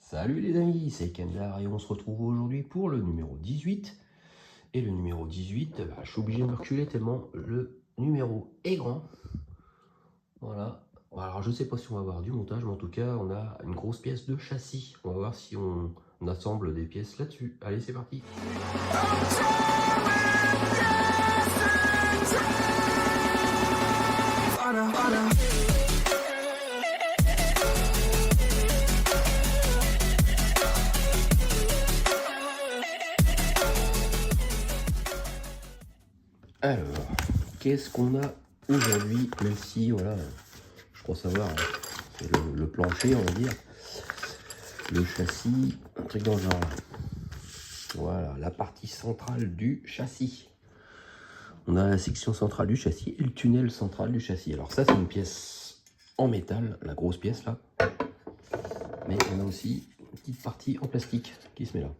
Salut les amis, c'est Kendar et on se retrouve aujourd'hui pour le numéro 18. Et le numéro 18, je suis obligé de me reculer tellement le numéro est grand. Voilà. Alors je sais pas si on va avoir du montage, mais en tout cas on a une grosse pièce de châssis. On va voir si on assemble des pièces là-dessus. Allez, c'est parti. Alors, qu'est-ce qu'on a aujourd'hui? Même si, voilà, je crois savoir, c'est le plancher, on va dire. Le châssis, un truc dans le genre. Voilà, la partie centrale du châssis. On a la section centrale du châssis et le tunnel central du châssis. Alors ça, c'est une pièce en métal, la grosse pièce là. Mais on a aussi une petite partie en plastique qui se met là.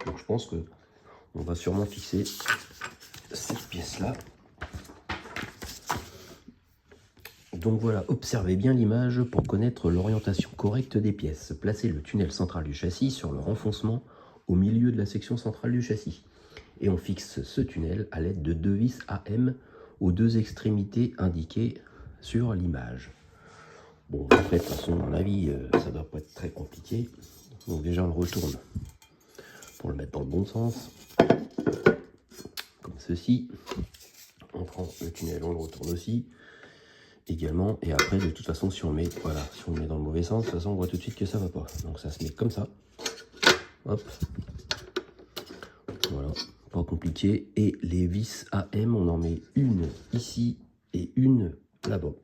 Donc je pense que on va sûrement fixer cette pièce là. Donc voilà, observez bien l'image pour connaître l'orientation correcte des pièces. Placez le tunnel central du châssis sur le renfoncement au milieu de la section centrale du châssis. Et on fixe ce tunnel à l'aide de deux vis AM aux deux extrémités indiquées sur l'image. Bon, après, de toute façon, à mon avis, ça ne doit pas être très compliqué. Donc déjà, on le retourne pour le mettre dans le bon sens. Comme ceci. On prend le tunnel, on le retourne aussi. Également, et après, de toute façon, si on met, voilà, si on le met dans le mauvais sens, de toute façon, on voit tout de suite que ça va pas. Donc ça se met comme ça. Hop. Voilà, pas compliqué. Et les vis AM, on en met une ici et une là-bas.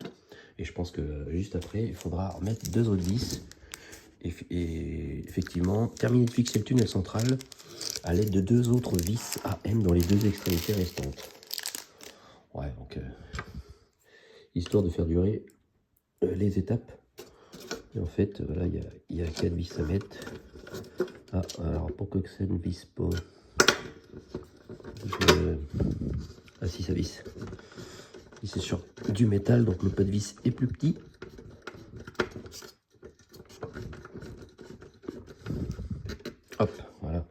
Et je pense que juste après, il faudra remettre deux autres vis. Et effectivement, terminer de fixer le tunnel central à l'aide de deux autres vis AM dans les deux extrémités restantes. Ouais, donc histoire de faire durer les étapes. Et en fait, voilà, il y a 4 vis à mettre. Ah, alors pour que ça ne visse pas. Ah si, ça visse. C'est sur du métal, donc le pas de vis est plus petit. Hop, voilà.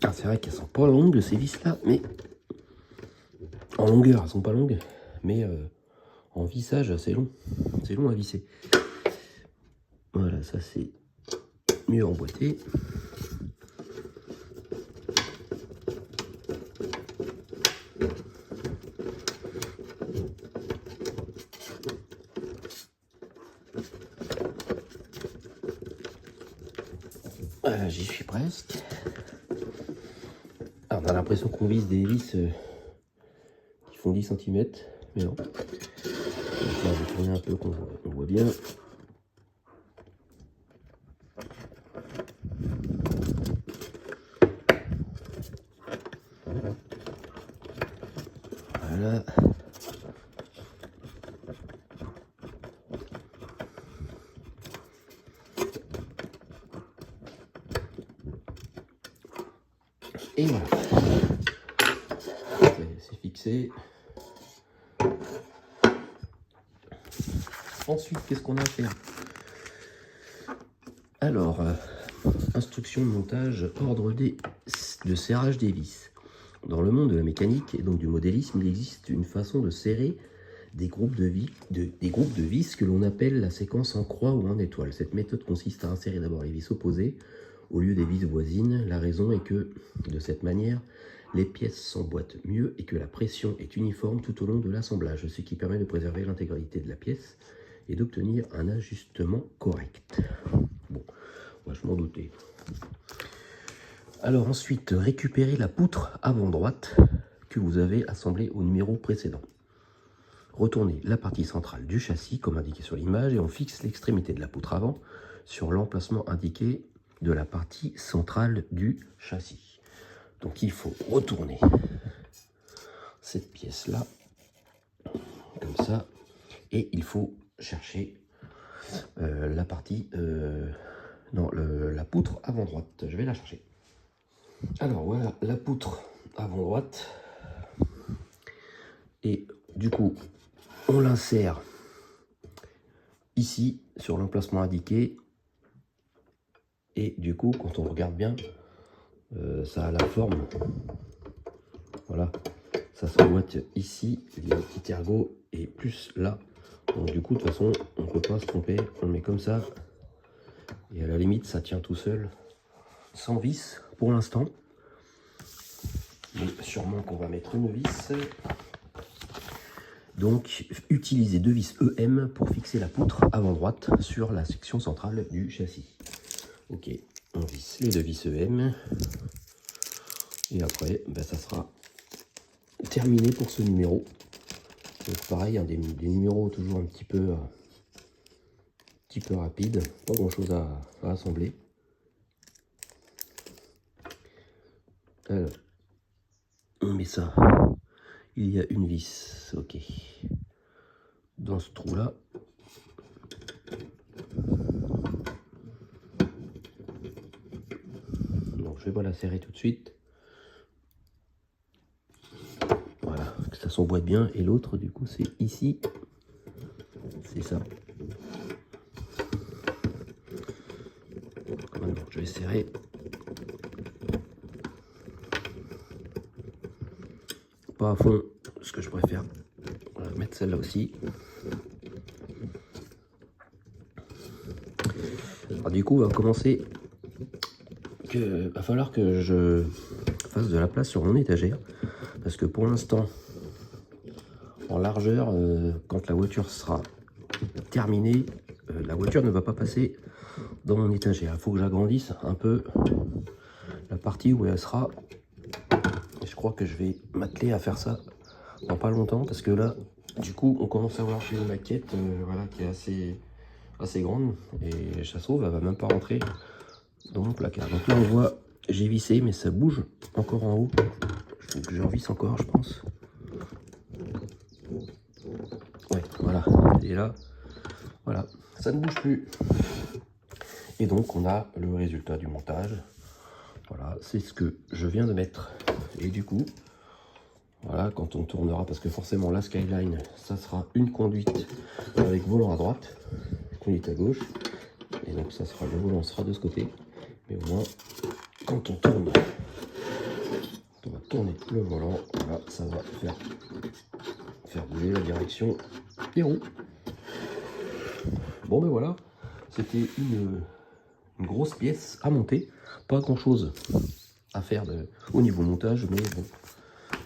Ah, c'est vrai qu'elles sont pas longues ces vis là, mais en longueur elles sont pas longues, mais en vissage c'est long. C'est long à visser. Voilà, ça c'est mieux emboîté. Voilà, j'y suis presque. Alors, on a l'impression qu'on vise des vis qui font 10 cm, mais non. Donc là, je vais tourner un peu, qu'on voit bien. Voilà. Et voilà. C'est fixé. Ensuite, qu'est-ce qu'on a à faire? Alors, instruction de montage, ordre de serrage des vis. Dans le monde de la mécanique et donc du modélisme, il existe une façon de serrer des groupes de vis que l'on appelle la séquence en croix ou en étoile. Cette méthode consiste à insérer d'abord les vis opposées au lieu des vis voisines. La raison est que, de cette manière, les pièces s'emboîtent mieux et que la pression est uniforme tout au long de l'assemblage, ce qui permet de préserver l'intégralité de la pièce et d'obtenir un ajustement correct. Bon, je m'en doutais. Alors ensuite, récupérez la poutre avant droite que vous avez assemblée au numéro précédent. Retournez la partie centrale du châssis comme indiqué sur l'image et on fixe l'extrémité de la poutre avant sur l'emplacement indiqué de la partie centrale du châssis. Donc il faut retourner cette pièce là, comme ça, et il faut chercher la partie... non, la poutre avant droite. Je vais la chercher. Alors voilà la poutre avant droite. Et du coup, on l'insère ici sur l'emplacement indiqué. Et du coup, quand on regarde bien, ça a la forme. Voilà, ça s'emboîte ici. Il y a un petit ergot et plus là. Donc du coup, de toute façon, on ne peut pas se tromper. On le met comme ça. Et à la limite, ça tient tout seul. Sans vis pour l'instant. Mais sûrement qu'on va mettre une vis. Donc, utilisez deux vis EM pour fixer la poutre avant droite sur la section centrale du châssis. Ok, on visse les deux vis EM. Et après, ben, ça sera terminé pour ce numéro. Donc pareil, hein, des numéros toujours un petit peu rapides. Pas grand chose à assembler. Alors, on met ça. Il y a une vis, ok, dans ce trou là. Donc je vais pas la serrer tout de suite. Voilà, que ça s'emboîte bien. Et l'autre du coup c'est ici. C'est ça. Maintenant je vais serrer. Pas à fond, ce que je préfère. Voilà, mettre celle-là aussi. Alors du coup, on va commencer. Va falloir que je fasse de la place sur mon étagère. Parce que pour l'instant, en largeur, quand la voiture sera terminée, la voiture ne va pas passer dans mon étagère. Il faut que j'agrandisse un peu la partie où elle sera. Et je crois que je vais m'atteler à faire ça dans pas longtemps. Parce que là, du coup, on commence à avoir une maquette voilà, qui est assez grande. Et ça se trouve, elle va même pas rentrer dans mon placard. Donc là, on voit, j'ai vissé, mais ça bouge encore en haut. Il faut que je revisse encore, je pense. Ouais, voilà. Et là, voilà, ça ne bouge plus. Et donc, on a le résultat du montage. Voilà, c'est ce que je viens de mettre. Et du coup, voilà, quand on tournera, parce que forcément, la Skyline, ça sera une conduite avec volant à droite, conduite à gauche. Et donc, ça sera, le volant sera de ce côté. Mais au moins, quand on tourne, on va tourner le volant, voilà, ça va faire bouger la direction des roues. Bon ben voilà, c'était une grosse pièce à monter, pas grand chose à faire au niveau montage, mais bon,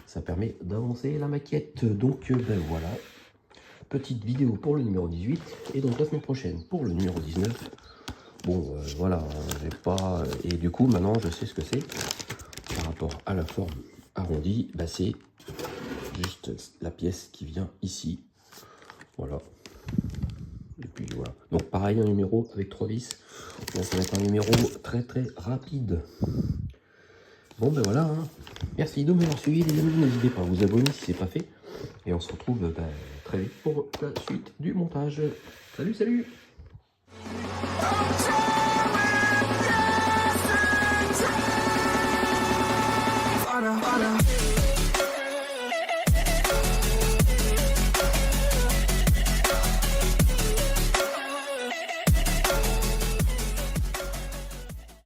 ça permet d'avancer la maquette. Donc ben voilà, petite vidéo pour le numéro 18, et donc la semaine prochaine pour le numéro 19. Bon voilà, j'ai pas... Et du coup maintenant je sais ce que c'est par rapport à la forme arrondie, bah, c'est juste la pièce qui vient ici, voilà. Et puis voilà, donc pareil, un numéro avec 3 vis. Bon, ça va être un numéro très très rapide. Bon ben voilà, hein. Merci de m'avoir suivi les amis, n'hésitez pas à vous abonner si c'est pas fait. Et on se retrouve très vite pour la suite du montage. Salut, salut!